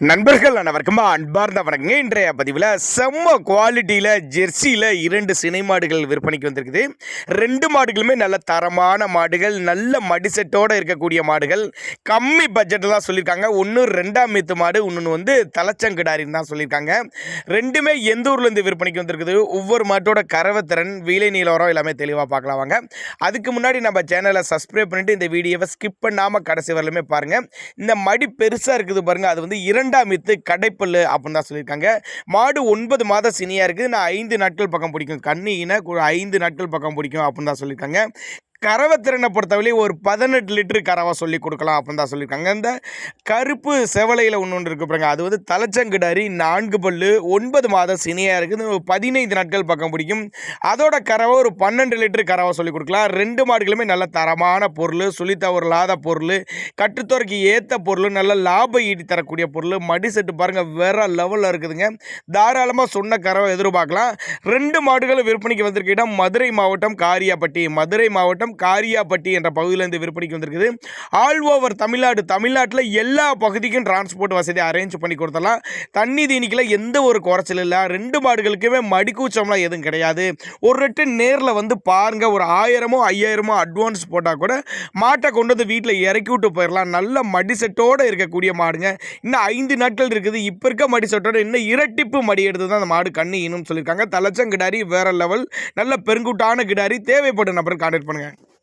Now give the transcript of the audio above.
நண்பர்கள் அனைவருக்கும் அன்பார்ந்த வணக்கங்க. இன்றைய பதிவில் செம்ம குவாலிட்டியில் ஜெர்சியில் 2 சினை மாடுகள் விற்பனைக்கு வந்திருக்குது. 2 மாடுகளுமே நல்ல தரமான மாடுகள், நல்ல மடிசெட்டோடு இருக்கக்கூடிய மாடுகள், கம்மி பட்ஜெட்டில் தான் சொல்லியிருக்காங்க. ஒன்று 2ஆம் மீத்து மாடு, இன்னொன்று வந்து தலைச்சங்கிடாரின்னு தான் சொல்லியிருக்காங்க. ரெண்டுமே எந்த ஊர்லேருந்து விற்பனைக்கு வந்திருக்குது, ஒவ்வொரு மாட்டோட கறவைத்திறன், விலை நிலவரம் எல்லாமே தெளிவாக பார்க்கலாம் வாங்க. அதுக்கு முன்னாடி நம்ம சேனலை சப்ஸ்கிரைப் பண்ணிவிட்டு இந்த வீடியோவை ஸ்கிப் பண்ணாமல் கடைசி வரலுமே பாருங்கள். இந்த மடி பெருசாக இருக்குது பாருங்கள், அது வந்து 2ஆம் மீத்து கடைப்பல்லு அப்படின்னு தான் சொல்லியிருக்காங்க. மாடு 9 மாத சினியாக இருக்குது. நான் 5 நாட்கள் பக்கம் பிடிக்கும், கண்ணினா 5 நாட்கள் பக்கம் பிடிக்கும் அப்படின்னு தான் சொல்லியிருக்காங்க. கறவைத்திறனை பொறுத்தவரை ஒரு 18 லிட்டரு கறவை சொல்லி கொடுக்கலாம் அப்படின்னு தான் சொல்லியிருக்காங்க. இந்த கருப்பு செவலையில் ஒன்று இருக்குது பாருங்க, அது வந்து தலைச்சங்கிடாரி, 4 பல்லு, 9 மாதம் சினியாக இருக்குது. 15 நாட்கள் பக்கம் பிடிக்கும். அதோட கறவை ஒரு 12 லிட்டரு கறவை சொல்லி கொடுக்கலாம். 2 மாடுகளுமே நல்ல தரமான பொருள், சுழித்தவரில்லாத பொருள், கட்டுத்துறைக்கு ஏற்ற பொருள், நல்ல லாபம் ஈட்டி தரக்கூடிய பொருள். மடி செட்டு பாருங்கள் வேற லெவலில் இருக்குதுங்க. தாராளமாக சொன்ன கறவை எதிர்பார்க்கலாம். 2 மாடுகளும் விற்பனைக்கு வந்திருக்க இடம் மதுரை மாவட்டம் காரியாபட்டி என்ற பகுதியிலிருந்து விற்பனைக்கு வந்திருக்குது. ஆல் ஓவர் தமிழ்நாட்டில் எல்லா பகுதிக்கும் டிரான்ஸ்போர்ட் வசதி அரேஞ்ச் பண்ணி கொடுத்தலாம். தண்ணி தீனிக்கல எந்த ஒரு குறைச்சல் இல்லை. 2 மாடுகளுக்குமே மடிக்கூச்சம்லாம் எதுவும் கிடையாது. ஒரு ரெட்டு நேரில் வந்து பாருங்க, ஒரு 1000மோ 5000மோ அட்வான்ஸ் போட்டால் கூட மாட்டை கொண்டு வந்து வீட்டில் இறக்கி விட்டு போயிடலாம். நல்ல மடி செட்டோடு இருக்கக்கூடிய மாடுங்க. இன்னும் 5 நாட்கள் இருக்குது. இப்போ இருக்க மடி செட்டோட இன்னும் இரட்டிப்பு மடி எடுத்து தான் அந்த மாடு கண்ணு ஈனும் சொல்லியிருக்காங்க. தலைச்சங்கிடாரி வேற லெவல், நல்ல பெருங்குட்டான கிடாரி. தேவைப்படும் நபர்கள் கான்டாக்ட் பண்ணுங்க.